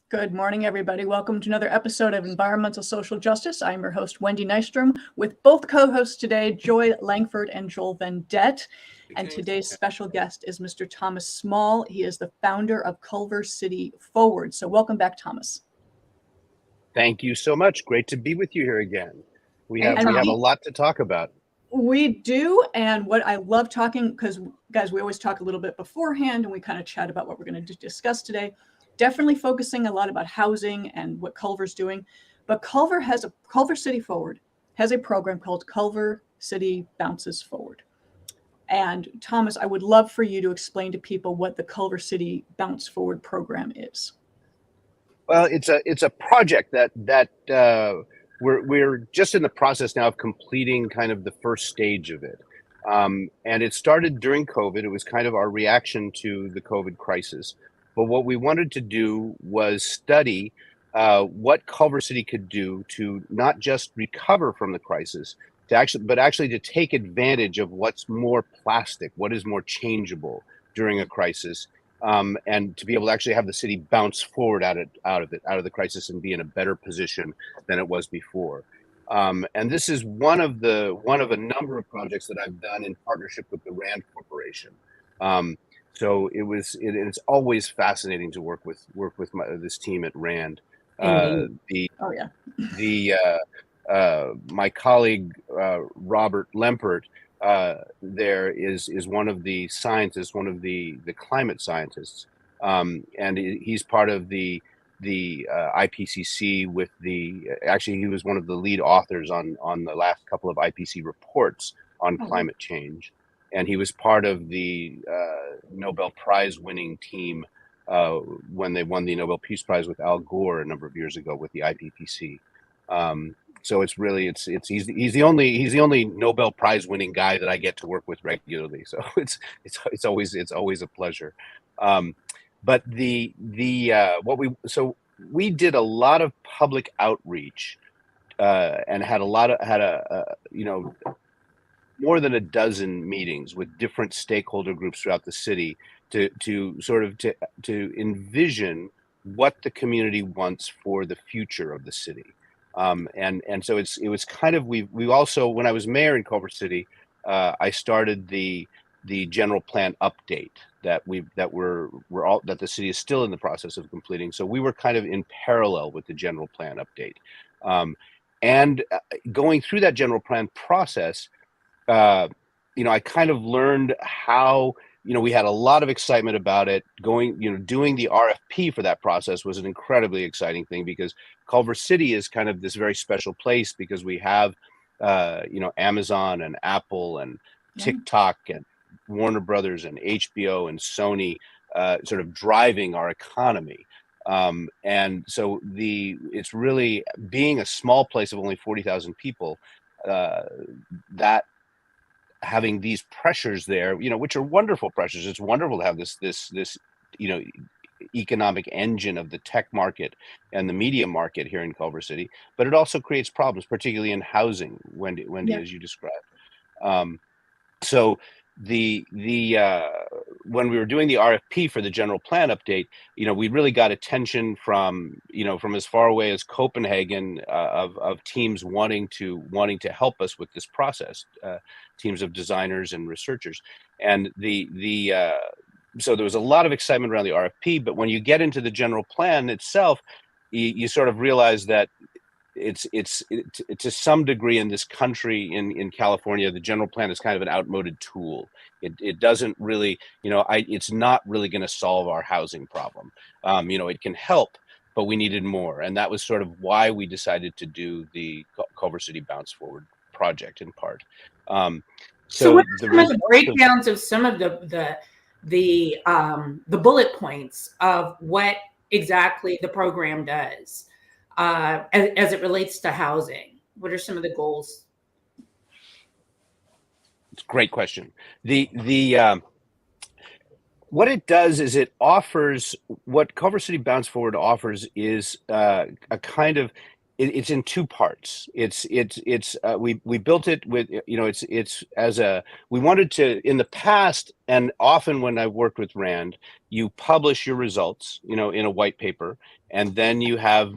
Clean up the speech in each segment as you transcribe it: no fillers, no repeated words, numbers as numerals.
Good morning, everybody. Welcome to another episode of Environmental Social Justice. I'm your host, Wendy Nystrom, with both co-hosts today, Joy Langford and Joel Vendette. And today's special guest is Mr. Thomas Small. He is the founder of Culver City Forward. So welcome back, Thomas. Thank you so much. Great to be with you here again. We have a lot to talk about. We do, and what I love talking, because guys, we always talk a little bit beforehand and we kind of chat about what we're going to discuss today. Definitely focusing a lot about housing and what Culver's doing, but Culver City Forward has a program called Culver City Bounces Forward. And Thomas, I would love for you to explain to people what the Culver City Bounce Forward program is. Well, it's a project that we're just in the process now of completing kind of the first stage of it. And it started during COVID. It was kind of our reaction to the COVID crisis. But what we wanted to do was study what Culver City could do to not just recover from the crisis, but actually to take advantage of what's more plastic, what is more changeable during a crisis, and to be able to actually have the city bounce forward out of the crisis and be in a better position than it was before. And this is one of a number of projects that I've done in partnership with the RAND Corporation. So it's always fascinating to work with this team at RAND. My colleague Robert Lempert there is one of the scientists, one of the climate scientists, and he's part of the IPCC actually he was one of the lead authors on the last couple of IPCC reports on climate change. And he was part of the Nobel Prize winning team when they won the Nobel Peace Prize with Al Gore a number of years ago with the IPCC. So he's the only Nobel Prize winning guy that I get to work with regularly. So it's always a pleasure. But we did a lot of public outreach and had more than a dozen meetings with different stakeholder groups throughout the city to envision what the community wants for the future of the city. And so it was kind of, we also, when I was mayor in Culver City, I started the general plan update that the city is still in the process of completing. So we were kind of in parallel with the general plan update. And going through that general plan process, I kind of learned how, we had a lot of excitement about it. Doing the RFP for that process was an incredibly exciting thing because Culver City is kind of this very special place because we have, Amazon and Apple and TikTok and Warner Brothers and HBO and Sony sort of driving our economy. And so it's really being a small place of only 40,000 people, that having these pressures there, which are wonderful pressures. It's wonderful to have this economic engine of the tech market and the media market here in Culver City, but it also creates problems, particularly in housing, Wendy, as you described. So when we were doing the RFP for the general plan update, we really got attention from as far away as Copenhagen, of teams wanting to help us with this process, teams of designers and researchers. And so there was a lot of excitement around the RFP, but when you get into the general plan itself, you sort of realize that it's to some degree in this country, in California, the general plan is kind of an outmoded tool. It doesn't really, it's not really going to solve our housing problem. It can help, but we needed more. And that was sort of why we decided to do the Culver City Bounce Forward project in part. So what are some of the breakdowns of some of the bullet points of what exactly the program does? As it relates to housing? What are some of the goals? It's a great question. What it does is what Culver City Bounce Forward offers is a kind of it's in two parts. We built it with, it's as a, we wanted to, in the past, and often when I worked with Rand, you publish your results, in a white paper, and then you have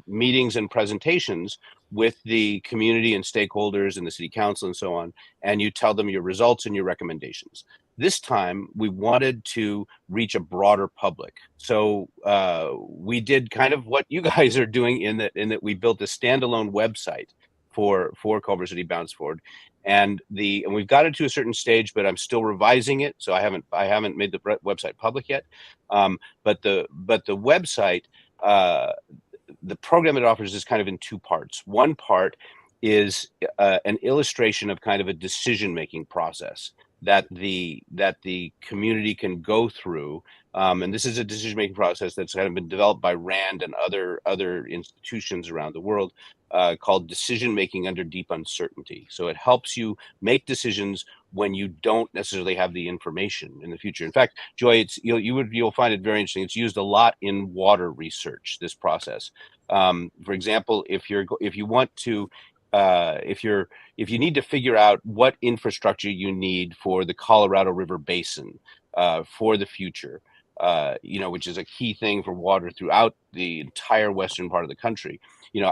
meetings and presentations with the community and stakeholders and the city council and so on, and you tell them your results and your recommendations. This time, we wanted to reach a broader public. So we did kind of what you guys are doing in that we built a standalone website for Culver City Bounce Forward. And we've got it to a certain stage, but I'm still revising it. So I haven't made the website public yet. But the website, the program it offers is kind of in two parts. One part is an illustration of kind of a decision-making process that the community can go through, and this is a decision-making process that's kind of been developed by Rand and other institutions around the world, called decision-making under deep uncertainty. So it helps you make decisions when you don't necessarily have the information in the future. In fact, Joy, you'll find it very interesting. It's used a lot in water research, this process. For example, if you want to, if you need to figure out what infrastructure you need for the Colorado River Basin for the future, which is a key thing for water throughout the entire western part of the country,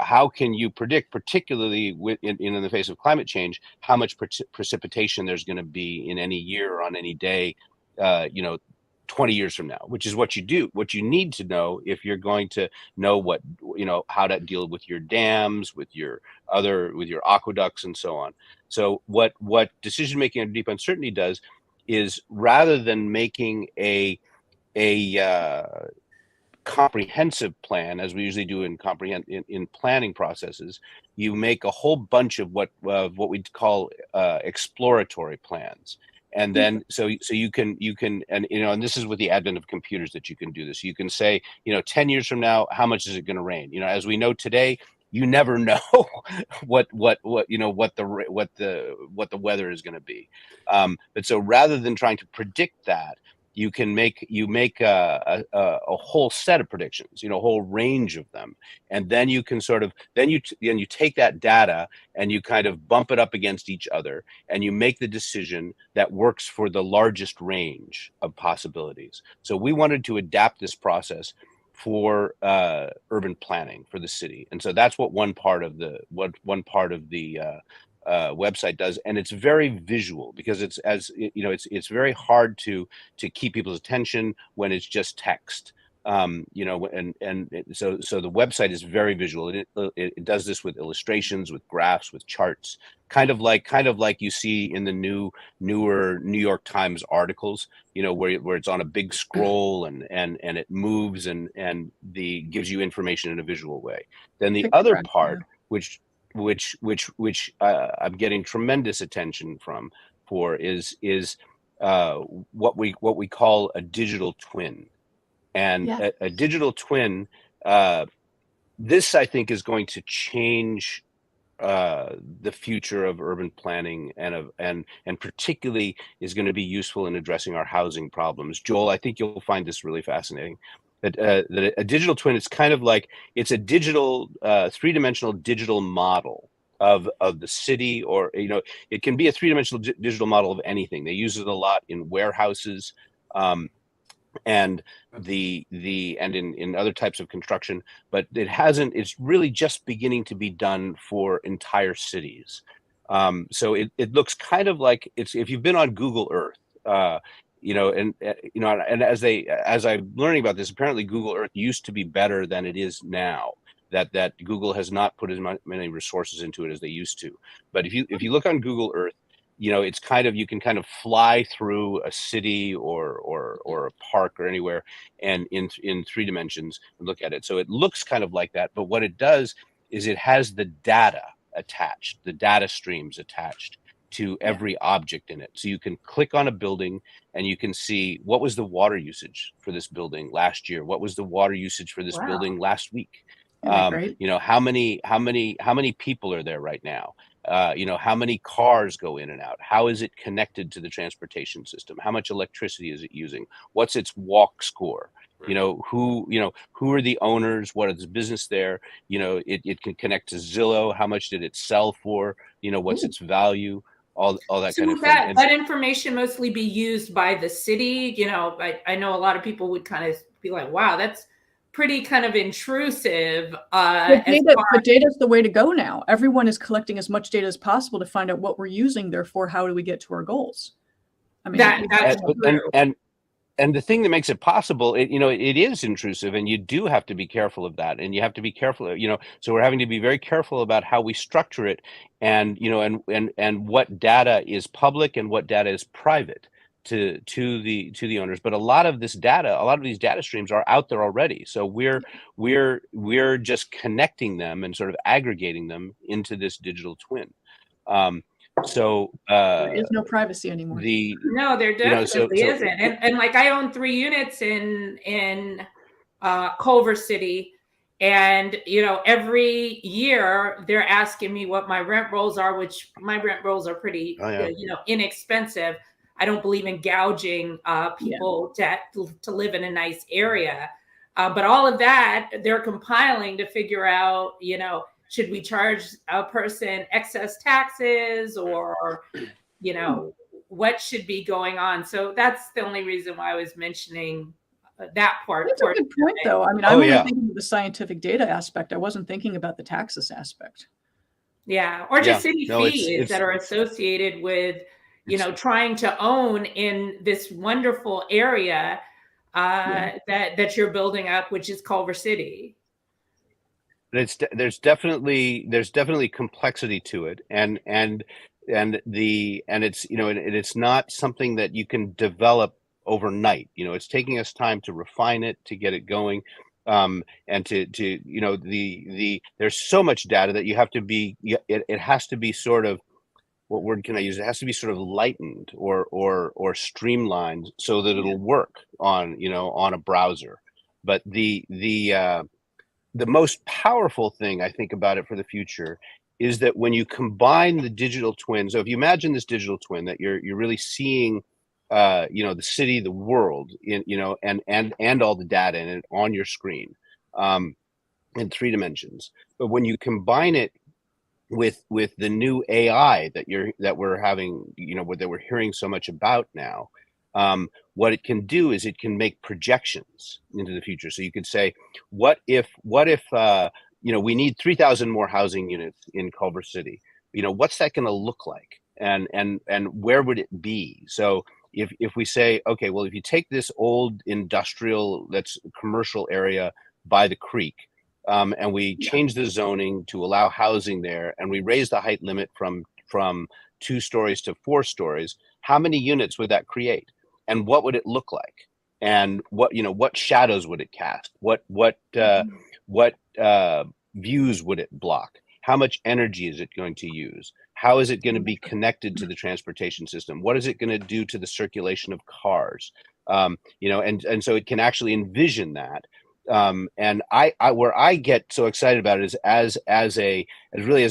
how can you predict, particularly in the face of climate change, how much precipitation there's going to be in any year or on any day, 20 years from now, which is what you need to know if you're going to know how to deal with your dams, with your aqueducts and so on. So what decision making under deep uncertainty does is, rather than making a comprehensive plan, as we usually do in planning processes, you make a whole bunch of what we'd call exploratory plans. And then so you can and this is with the advent of computers that you can do this. You can say, 10 years from now, how much is it going to rain? As we know today, you never know what the weather is going to be. But so rather than trying to predict that, you make a whole set of predictions, a whole range of them, and then you can you take that data and you kind of bump it up against each other, and you make the decision that works for the largest range of possibilities. So we wanted to adapt this process for urban planning for the city, and so that's what one part of the website does. And it's very visual, because it's very hard to keep people's attention when it's just text. So the website is very visual. It does this with illustrations, with graphs, with charts, kind of like you see in the newer New York Times articles, where it's on a big scroll and it moves and gives you information in a visual way. Then the other part, which I'm getting tremendous attention for is what we call a digital twin. And a digital twin, this I think is going to change the future of urban planning, and particularly is going to be useful in addressing our housing problems. Joel, I think you'll find this really fascinating. That a digital twin, it's kind of like, it's a digital, three-dimensional digital model of the city, or it can be a three-dimensional digital model of anything. They use it a lot in warehouses, and in other types of construction, but it's really just beginning to be done for entire cities. So it looks kind of like, if you've been on Google Earth, and as I'm learning about this, apparently Google Earth used to be better than it is now. That Google has not put as many resources into it as they used to. But if you look on Google Earth, it's kind of, you can kind of fly through a city or a park or anywhere, and in 3 dimensions, and look at it. So it looks kind of like that. But what it does is it has the data attached, the data streams attached to every object in it. So you can click on a building and you can see, what was the water usage for this building last year? What was the water usage for this building last week? How many people are there right now? How many cars go in and out? How is it connected to the transportation system? How much electricity is it using? What's its walk score? who are the owners, what is the business there, it can connect to Zillow, how much did it sell for, what's its value, all that So kind would of thing. that information mostly be used by the city? I know a lot of people would kind of be like, wow, that's pretty kind of intrusive. But data is the way to go now. Everyone is collecting as much data as possible to find out what we're using. Therefore, how do we get to our goals? I mean, that's true. And the thing that makes it possible, it is intrusive, and you do have to be careful of that, and you have to be careful, so we're having to be very careful about how we structure it, and and what data is public and what data is private to the owners. But a lot of these data streams are out there already, so we're just connecting them and sort of aggregating them into this digital twin. So there is no privacy anymore. No, there definitely isn't. And like, I own 3 units in Culver City, and every year they're asking me what my rent rolls are, which my rent rolls are pretty inexpensive. I don't believe in gouging people to live in a nice area, but all of that they're compiling to figure out, should we charge a person excess taxes, or, what should be going on? So that's the only reason why I was mentioning that part. That's a good point, though. I mean, I'm only thinking of the scientific data aspect. I wasn't thinking about the taxes aspect. Yeah, or just city fees that are associated with, trying to own in this wonderful area that you're building up, which is Culver City. There's definitely complexity to it, and it's not something that you can develop overnight. It's taking us time to refine it, to get it going, and to there's so much data that you have to be. It has to be sort of, what word can I use? It has to be sort of lightened or streamlined so that it'll work on a browser. But the most powerful thing I think about it for the future is that when you combine the digital twin, so if you imagine this digital twin that you're really seeing, the city, the world, and all the data in it on your screen, in 3 dimensions. But when you combine it with the new AI that we're having, that we're hearing so much about now, what it can do is it can make projections into the future. So you could say, what if we need 3,000 more housing units in Culver City? What's that going to look like, and where would it be? So if we say, okay, well, if you take this old industrial, that's commercial area by the creek, and we change the zoning to allow housing there, and we raise the height limit from 2 stories to 4 stories, how many units would that create? And what would it look like? And what shadows would it cast? What views would it block? How much energy is it going to use? How is it going to be connected to the transportation system? What is it going to do to the circulation of cars? And so it can actually envision that. And I where I get so excited about it is as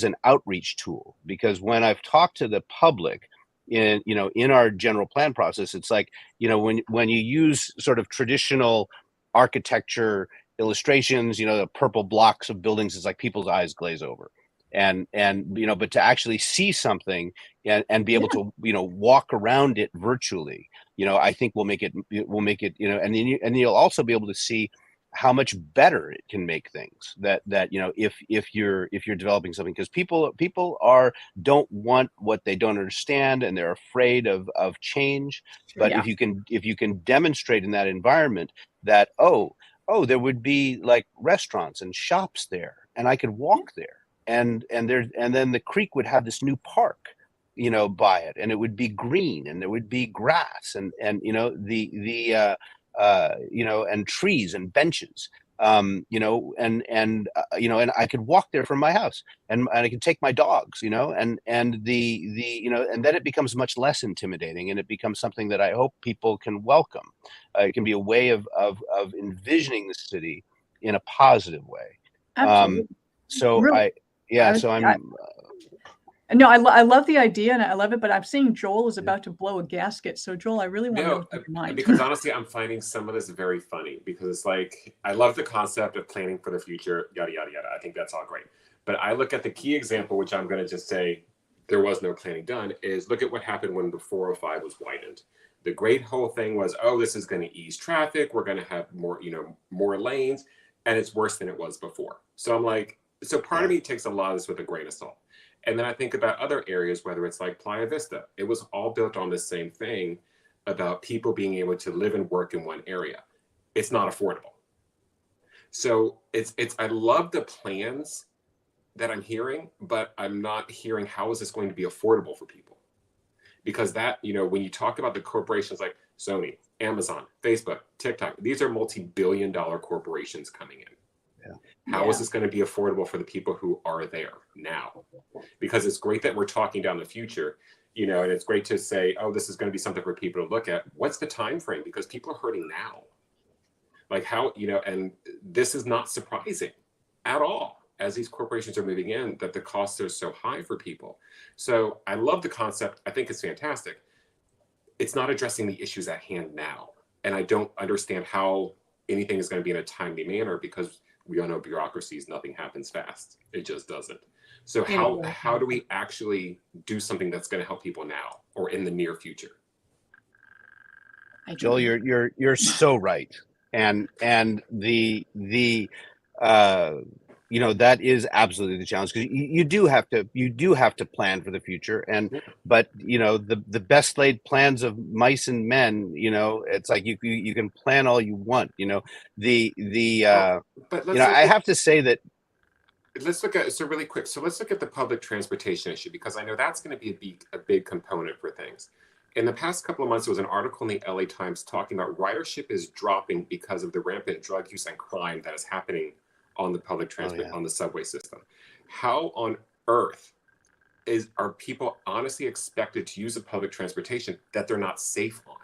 an outreach tool, because when I've talked to the public in our general plan process, it's like, when you use sort of traditional architecture illustrations, the purple blocks of buildings, it's like people's eyes glaze over. And but to actually see something and be able to walk around it virtually, I think will make it and then you'll also be able to see how much better it can make things, that if you're developing something, because people don't want what they don't understand, and they're afraid of change. But if you can demonstrate in that environment that there would be like restaurants and shops there, and I could walk there, and then the creek would have this new park by it, and it would be green, and there would be grass, and and trees and benches, and I could walk there from my house, and I could take my dogs, and then it becomes much less intimidating, and it becomes something that I hope people can welcome. It can be a way of envisioning the city in a positive way. Absolutely. So really? so I'm No, I love the idea and I love it, but I'm seeing Joel is about to blow a gasket. So Joel, I really want to know your mind. Because honestly, I'm finding some of this very funny because it's like, I love the concept of planning for the future, yada, yada, yada. I think that's all great. But I look at the key example, which I'm going to just say there was no planning done, is look at what happened when the 405 was widened. The great whole thing was, oh, this is going to ease traffic. We're going to have more, more lanes. And it's worse than it was before. So I'm like, so part of me takes a lot of this with a grain of salt. And then I think about other areas, whether it's like Playa Vista. It was all built on the same thing about people being able to live and work in one area. It's not affordable. So I love the plans that I'm hearing, but I'm not hearing how is this going to be affordable for people? Because that, when you talk about the corporations like Sony, Amazon, Facebook, TikTok, these are multi-billion-dollar corporations coming in. How is this going to be affordable for the people who are there now? Because it's great that we're talking down the future, and it's great to say, oh, this is going to be something for people to look at. What's the time frame? Because people are hurting now. Like how, and this is not surprising at all as these corporations are moving in, that the costs are so high for people. So I love the concept. I think it's fantastic. It's not addressing the issues at hand now. And I don't understand how anything is going to be in a timely manner because we all know bureaucracies, nothing happens fast. It just doesn't. So how do we actually do something that's going to help people now or in the near future? Joel, you're so right. And the that is absolutely the challenge because you do have to plan for the future. But the best laid plans of mice and men, it's like you can plan all you want, I have to say that. Let's look at, so really quick. So let's look at the public transportation issue, because I know that's going to be a big component for things. In the past couple of months, there was an article in the LA Times talking about ridership is dropping because of the rampant drug use and crime that is happening on the public transport, on the subway system. How on earth are people honestly expected to use the public transportation that they're not safe on?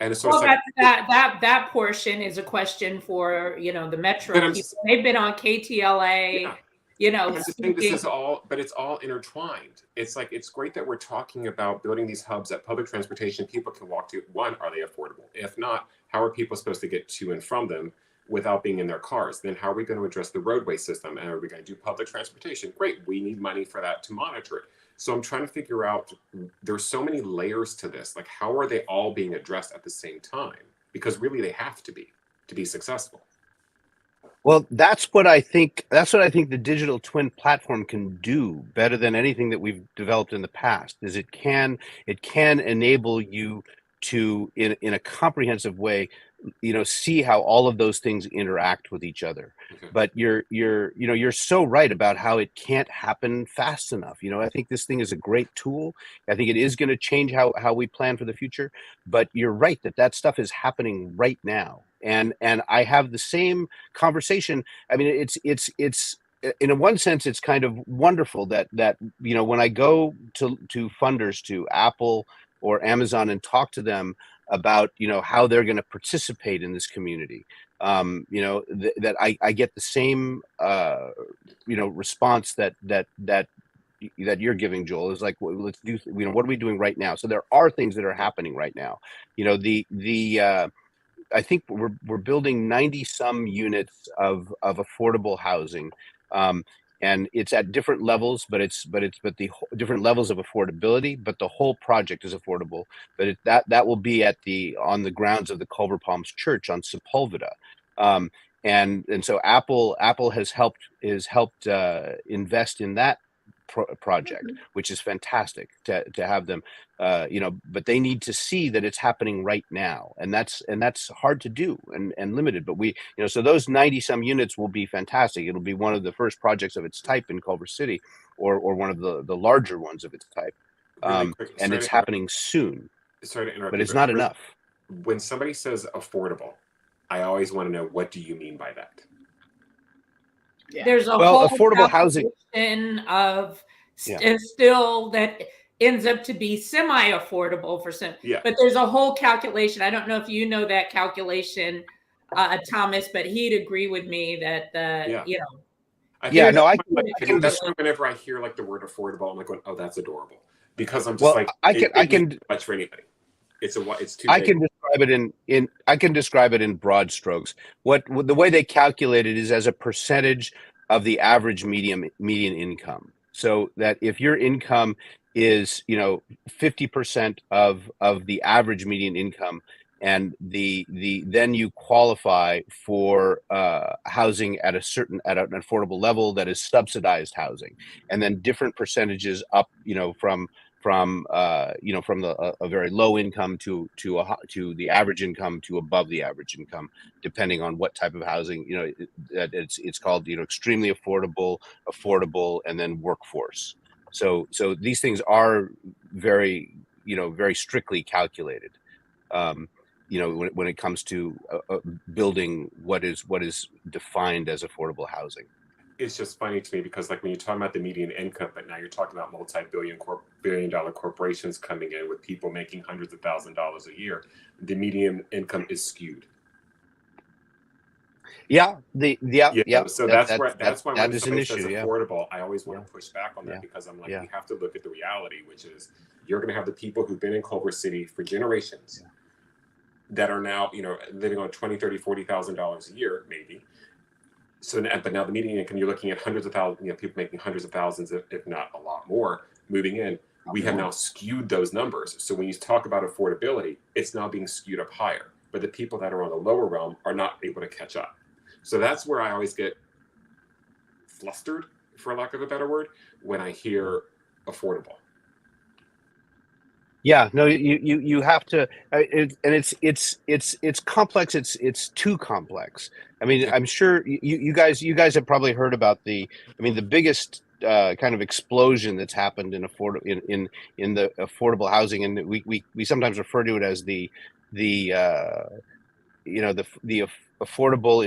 And so well, that portion is a question for the metro people. They've been on KTLA. I think this is all, but it's all intertwined. It's like, it's great that we're talking about building these hubs that public transportation people can walk to. One, are they affordable? If not, how are people supposed to get to and from them without being in their cars? Then how are we going to address the roadway system? And are we going to do public transportation? Great, we need money for that to monitor it. So I'm trying to figure out, there's so many layers to this. Like, how are they all being addressed at the same time? Because really they have to be successful. Well, that's what I think the digital twin platform can do better than anything that we've developed in the past. Is it can enable you to, in a comprehensive way, see how all of those things interact with each other. Okay. But you're so right about how it can't happen fast enough. I think this thing is a great tool. I think it is going to change how we plan for the future. But you're right that stuff is happening right now. And I have the same conversation. I mean, it's in one sense, it's kind of wonderful that when I go to funders, to Apple or Amazon, and talk to them about how they're going to participate in this community, that I get the same response that you're giving, Joel. Is like, well, let's do, what are we doing right now? So there are things that are happening right now. I think we're building 90 some units of affordable housing, and it's at different levels, but the different levels of affordability. But the whole project is affordable. But that will be on the grounds of the Culver Palms Church on 𝒉𝒂𝒎𝒊𝒏𝒈, and so Apple has helped invest in that project, which is fantastic to have them, but they need to see that it's happening right now, and that's hard to do and limited. But so those 90 some units will be fantastic. It'll be one of the first projects of its type in Culver City, or one of the larger ones of its type, and it's happening soon. Sorry to interrupt, but it's not enough. When somebody says affordable, I always want to know, what do you mean by that? Yeah. There's a whole affordable housing of still that ends up to be semi-affordable for some. Yeah. But there's a whole calculation. I don't know if you know that calculation, Thomas, but he'd agree with me that I think Yeah, that's no, that's why whenever I hear like the word affordable, I'm like going, oh, that's adorable, because I'm just well, like I it can means too much for anybody. It's too I vague. can describe it I can describe it in broad strokes. What the way they calculate it is as a percentage of the average median income. So that if your income is 50% of the average median income, and then you qualify for housing at an affordable level that is subsidized housing, and then different percentages up, from a very low income to the average income to above the average income, depending on what type of housing. It's called extremely affordable, and then workforce. So these things are very very strictly calculated. When it comes to building what is defined as affordable housing. It's just funny to me because like when you're talking about the median income, but now you're talking about multi-billion-dollar corporations coming in with people making hundreds of $1,000s a year, the median income is skewed. Yeah, So that's why when is an somebody issue. says affordable, I always want to push back on that, Yeah. because I'm like, Yeah. we have to look at the reality, which is you're going to have the people who've been in Culver City for generations that are now living on $20,000, $30,000, $40,000 a year, maybe. So, but now the median income, you're looking at hundreds of thousands, people making hundreds of thousands, if not a lot more, moving in. We have now skewed those numbers. So when you talk about affordability, it's now being skewed up higher. But the people that are on the lower realm are not able to catch up. So that's where I always get flustered, for lack of a better word, when I hear affordable. Yeah, no, you have to, and it's complex. It's too complex. I mean, I'm sure you guys have probably heard about the biggest kind of explosion that's happened in the affordable housing, and we sometimes refer to it as the affordable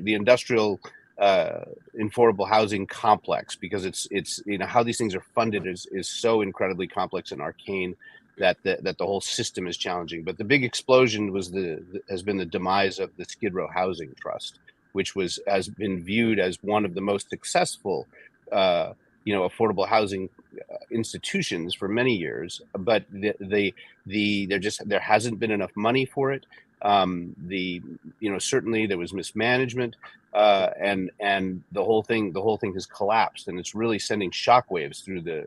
industrial affordable housing complex, because it's how these things are funded is so incredibly complex and arcane that the whole system is challenging. But the big explosion has been the demise of the Skid Row Housing Trust, which has been viewed as one of the most successful affordable housing institutions for many years, but there hasn't been enough money for it. Certainly there was mismanagement, and the whole thing has collapsed, and it's really sending shockwaves through the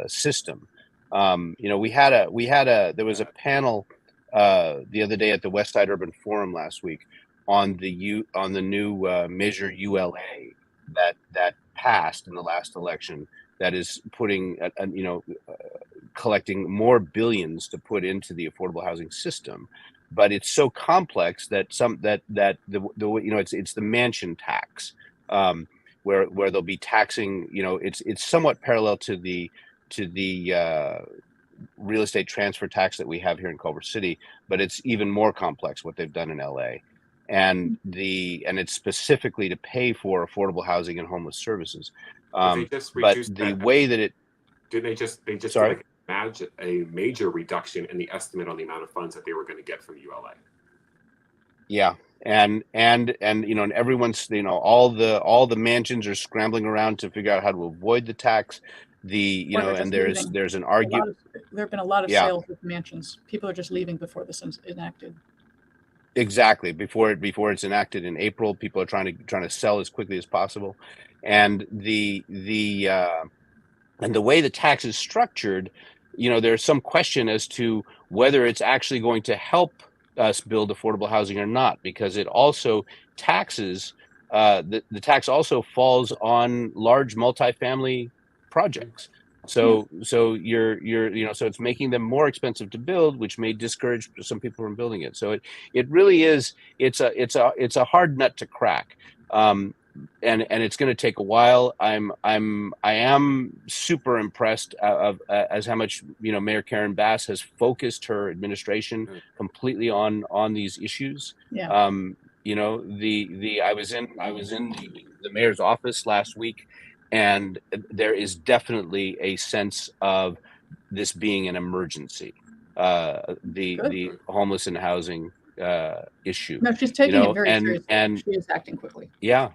system. There was a panel the other day at the West Side Urban Forum last week on the new Measure ULA that passed in the last election, that is putting collecting more billions to put into the affordable housing system. But it's so complex that it's the mansion tax, where they'll be taxing, it's somewhat parallel to the real estate transfer tax that we have here in Culver City, but it's even more complex what they've done in LA. And it's specifically to pay for affordable housing and homeless services. They just but reduced the that. way that it Didn't they just sorry? did a major reduction in the estimate on the amount of funds that they were going to get from ULA? Yeah, and everyone's, all the mansions are scrambling around to figure out how to avoid the tax. And there's an argument. There have been a lot of sales of mansions. People are just leaving before this is enacted. Exactly, before it's enacted in April, people are trying to sell as quickly as possible, and the way the tax is structured, there's some question as to whether it's actually going to help us build affordable housing or not, because it also taxes the tax also falls on large multifamily projects. So you're so it's making them more expensive to build, which may discourage some people from building it. So it really is, it's a hard nut to crack. And it's going to take a while. I am super impressed as how much Mayor Karen Bass has focused her administration completely on these issues. Yeah. I was in the mayor's office last week, and there is definitely a sense of this being an emergency. The homeless and housing issue. No, she's taking it very and seriously. and She is acting quickly. yeah.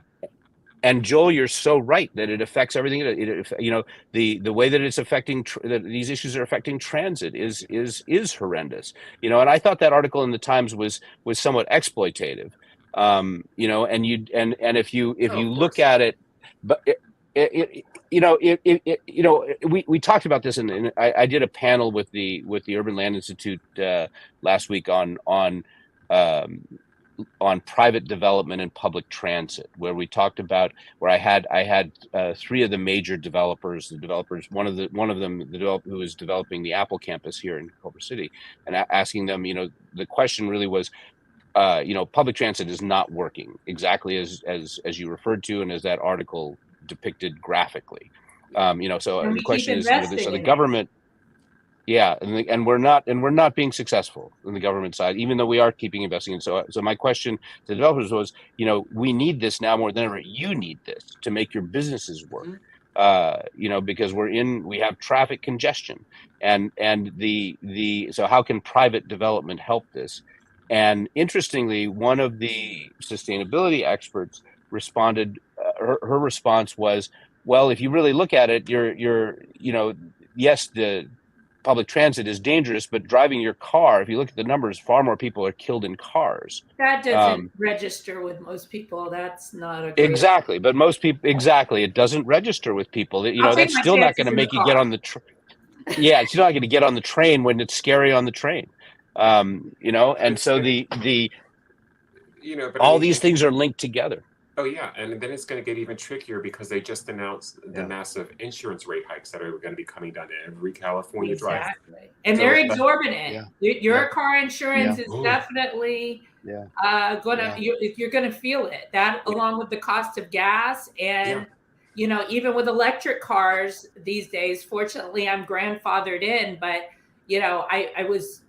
And Joel, you're so right that it affects everything. The way that it's affecting that these issues are affecting transit is horrendous. And I thought that article in the Times was somewhat exploitative. And if you look at it, but we talked about this, and I did a panel with the Urban Land Institute last week on private development and public transit, where we talked about where I had three of the major developers, one of them who was developing the Apple campus here in Culver City, and asking them, the question really was, public transit is not working exactly as you referred to, and as that article depicted graphically. So the question is, so the government. Yeah, and we're not being successful on the government side, even though we are keeping investing. And so my question to the developers was, we need this now more than ever. You need this to make your businesses work, because we have traffic congestion, and so how can private development help this? And interestingly, one of the sustainability experts responded. Her response was, well, if you really look at it, yes, the public transit is dangerous, but driving your car, if you look at the numbers, far more people are killed in cars. That doesn't register with most people. That's not a great exactly. But most people, it doesn't register with people. That's still not going to make you get on the yeah, it's not going to get on the train when it's scary on the train. And so all these things are linked together. Oh yeah, and then it's going to get even trickier because they just announced the massive insurance rate hikes that are going to be coming down to every California driver. And they're exorbitant. Your car insurance is definitely you're going to feel it. That along with the cost of gas, and even with electric cars these days. Fortunately, I'm grandfathered in, but I was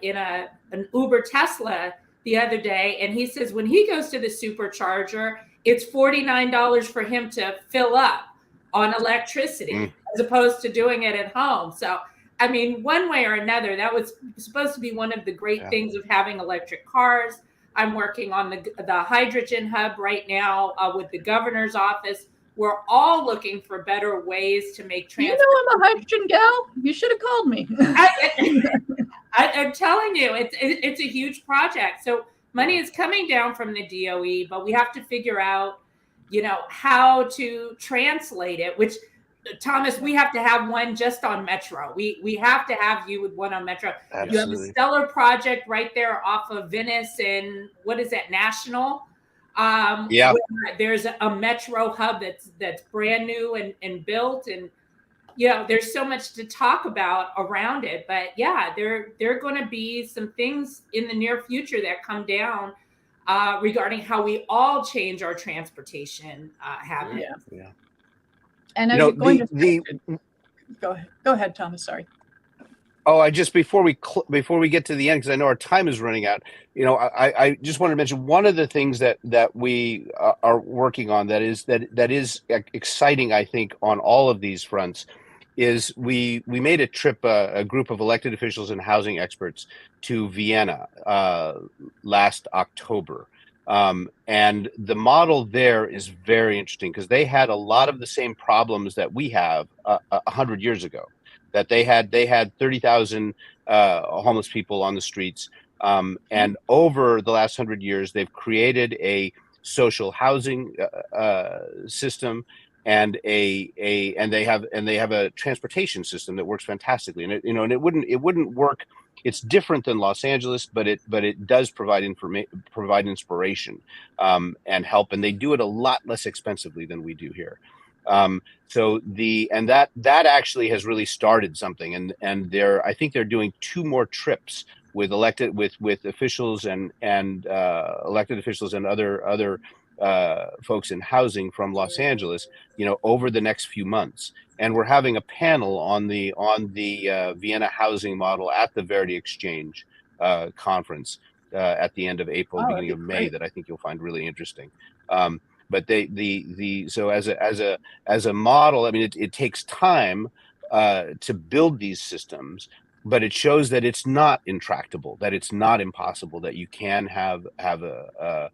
in an Uber Tesla the other day, and he says when he goes to the supercharger, it's $49 for him to fill up on electricity as opposed to doing it at home. So, I mean, one way or another, that was supposed to be one of the great things of having electric cars. I'm working on the hydrogen hub right now with the governor's office. We're all looking for better ways to make transport. I'm a hydrogen gal. You should have called me. I'm telling you, it's a huge project. So money is coming down from the DOE, but we have to figure out, how to translate it, which, Thomas, we have to have one just on Metro. We have to have you with one on Metro. Absolutely. You have a stellar project right there off of Venice and what is that, National? There's a Metro hub that's brand new and built, and there's so much to talk about around it. But there are going to be some things in the near future that come down regarding how we all change our transportation habits. Yeah. And I was going to go ahead, Thomas. Sorry. Oh, I just before we get to the end, because I know our time is running out. I just wanted to mention one of the things that we are working on that is exciting, I think, on all of these fronts, is we made a trip, a group of elected officials and housing experts to Vienna last October. And the model there is very interesting because they had a lot of the same problems that we have 100 years ago. That they had 30,000 homeless people on the streets, and over the last 100 years, they've created a social housing system, and they have a transportation system that works fantastically. And it wouldn't work. It's different than Los Angeles, but it does provide inspiration and help, and they do it a lot less expensively than we do here. That actually has really started something, and I think they're doing 2 more trips with officials and elected officials and other folks in housing from Los Angeles, over the next few months. And we're having a panel on the Vienna housing model at the Verdi Exchange conference at the end of April, beginning of May, that I think you'll find really interesting. But so as a model, I mean, it takes time to build these systems, but it shows that it's not intractable, that it's not impossible, that you can have a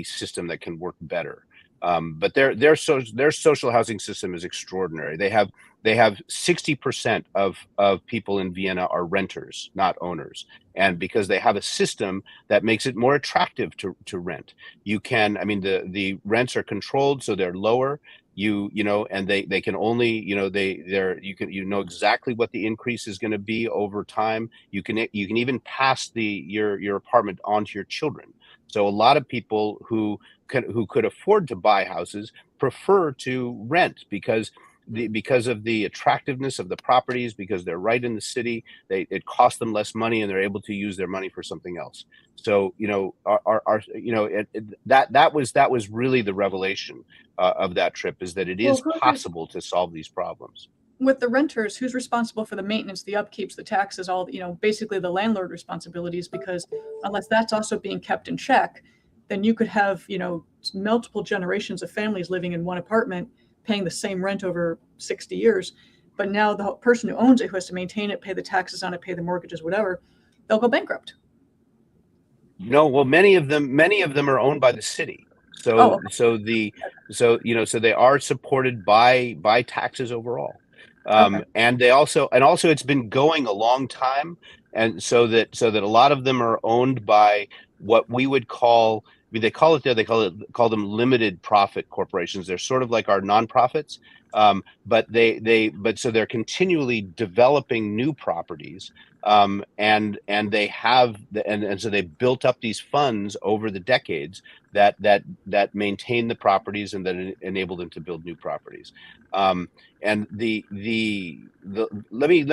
system that can work better. But their social housing system is extraordinary. They have 60% of people in Vienna are renters, not owners. And because they have a system that makes it more attractive to rent, you can, I mean, the rents are controlled, so they're lower. You know, and they can only, you know, you know exactly what the increase is going to be over time. You can even pass your apartment on to your children. So a lot of people who could afford to buy houses prefer to rent because of the attractiveness of the properties, because they're right in the city. It costs them less money, and they're able to use their money for something else. So, you know, that was really the revelation of that trip, is that it is possible to solve these problems. With the renters, who's responsible for the maintenance, the upkeeps, the taxes, all, you know, basically the landlord responsibilities? Because unless that's also being kept in check, then you could have, you know, multiple generations of families living in one apartment paying the same rent over 60 years. But now the person who owns it, who has to maintain it, pay the taxes on it, pay the mortgages, whatever, they'll go bankrupt. No, well, many of them are owned by the city. So, so you know, so they are supported by taxes overall. And they also, it's been going a long time. And so that a lot of them are owned by what we would call, I mean, they call them limited profit corporations. They're sort of like our nonprofits. But so they're continually developing new properties. And they have, and so they built up these funds over the decades that maintain the properties and that enable them to build new properties. And let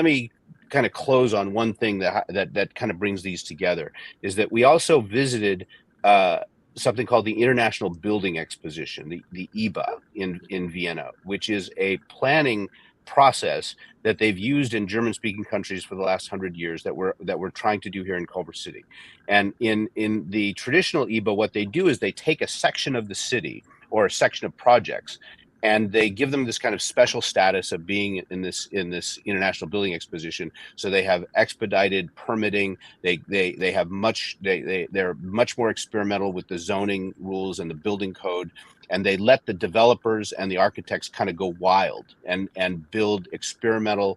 me kind of close on one thing that kind of brings these together, is that we also visited something called the International Building Exposition, the 𝒉𝒂𝒎𝒊𝒏𝒈 in Vienna, which is a planning process that they've used in German-speaking countries for the last 100 years that we're trying to do here in Culver City. And in the traditional 𝒉𝒂𝒎💏, what they do is they take a section of the city or a section of projects, and they give them this kind of special status of being in this International Building Exposition. So they have expedited permitting. They're much more experimental with the zoning rules and the building code, and they let the developers and the architects kind of go wild and build experimental,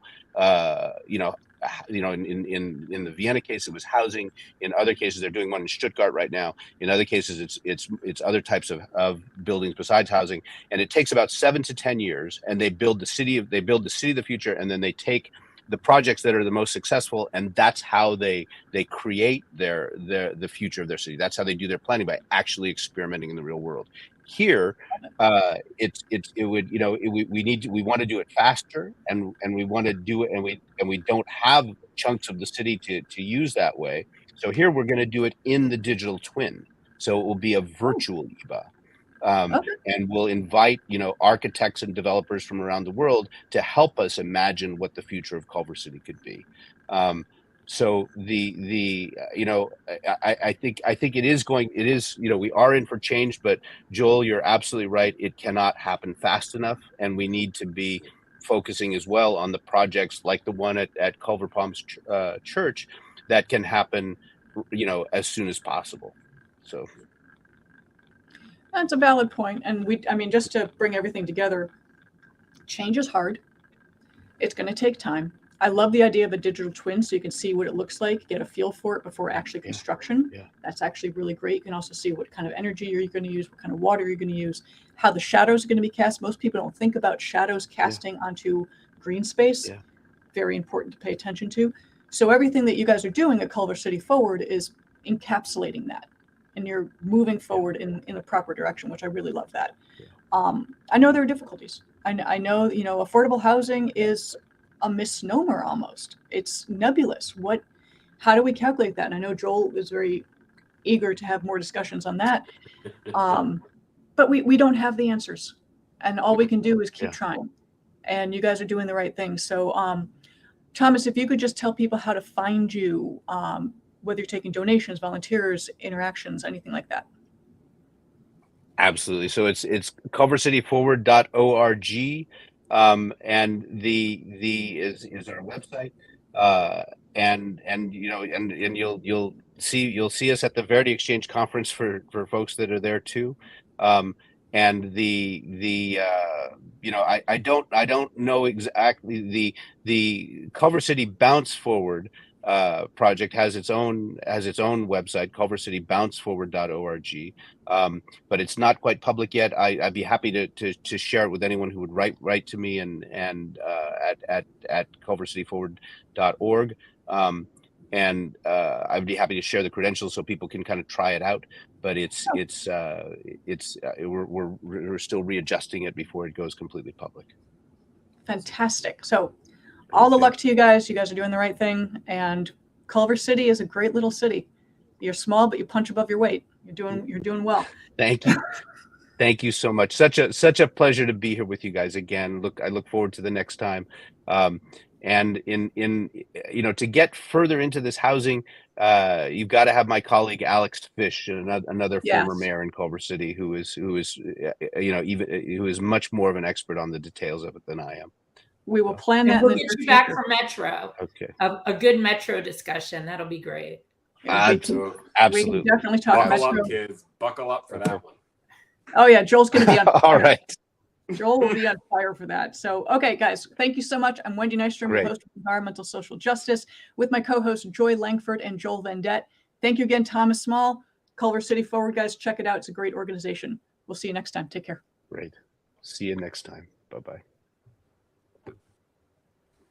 in the Vienna case, it was housing. In other cases, they're doing one in Stuttgart right now. In other cases, it's other types of buildings besides housing. And it takes about 7 to 10 years, and they build the city of the future, and then they take the projects that are the most successful, and that's how they create the future of their city. That's how they do their planning, by actually experimenting in the real world. Here, we want to do it faster, and we want to do it, and we don't have chunks of the city to use that way. So here we're going to do it in the digital twin. So it will be a virtual 𝒉𝒂𝒎𝒏𝒈. And we'll invite, architects and developers from around the world to help us imagine what the future of Culver City could be. So I think it is, we are in for change, but Joel, you're absolutely right. It cannot happen fast enough, and we need to be focusing as well on the projects like the one at Culver Palms Church that can happen, as soon as possible. So that's a valid point. And just to bring everything together, change is hard. It's going to take time. I love the idea of a digital twin, so you can see what it looks like, get a feel for it before actually construction. Yeah. That's actually really great. You can also see what kind of energy you're going to use, what kind of water you're going to use, how the shadows are going to be cast. Most people don't think about shadows casting onto green space. Yeah. Very important to pay attention to. So everything that you guys are doing at Culver City Forward is encapsulating that, and you're moving forward in the proper direction, which I really love that. Yeah. I know there are difficulties. I know, affordable housing is a misnomer almost. It's nebulous. How do we calculate that? And I know Joel is very eager to have more discussions on that. But we don't have the answers. And all we can do is keep trying. And you guys are doing the right thing. So Thomas, if you could just tell people how to find you, whether you're taking donations, volunteers, interactions, anything like that. Absolutely. So it's culvercityforward.org. And the is our website. And you know, and you'll see us at the Verdi Exchange conference for folks that are there too. And you know, I don't know exactly. The Culver City Bounce Forward project has its own website, 𝑐ulvercitybounceforward.org. But it's not quite public yet. I'd be happy to share it with anyone who would write to me and at 𝑐ulvercityforward.org. And I'd be happy to share the credentials so people can kind of try it out. But we're still readjusting it before it goes completely public. Fantastic. So all the luck to you guys. You guys are doing the right thing. And Culver City is a great little city. You're small, but you punch above your weight. You're doing well. Thank you. Thank you so much. Such a pleasure to be here with you guys again. I look forward to the next time. And in you know, to get further into this housing, you've got to have my colleague Alex Fish, another former mayor in Culver City, who is you know, who is much more of an expert on the details of it than I am. We will plan that. We'll get you back for Metro. Okay. A good Metro discussion. That'll be great. Absolutely. We can definitely talk Buckle Metro. up, kids. Buckle up for that one. Oh yeah, Joel's going to be on fire. All right. Joel will be on fire for that. So, okay, guys, thank you so much. I'm Wendy Nystrom, your host of Environmental Social Justice, with my co-hosts Joy Langford and Joel 𝒉𝒒💏. Thank you again, Thomas Small. Culver City Forward, guys, check it out. It's a great organization. We'll see you next time. Take care. Great. See you next time. Bye-bye.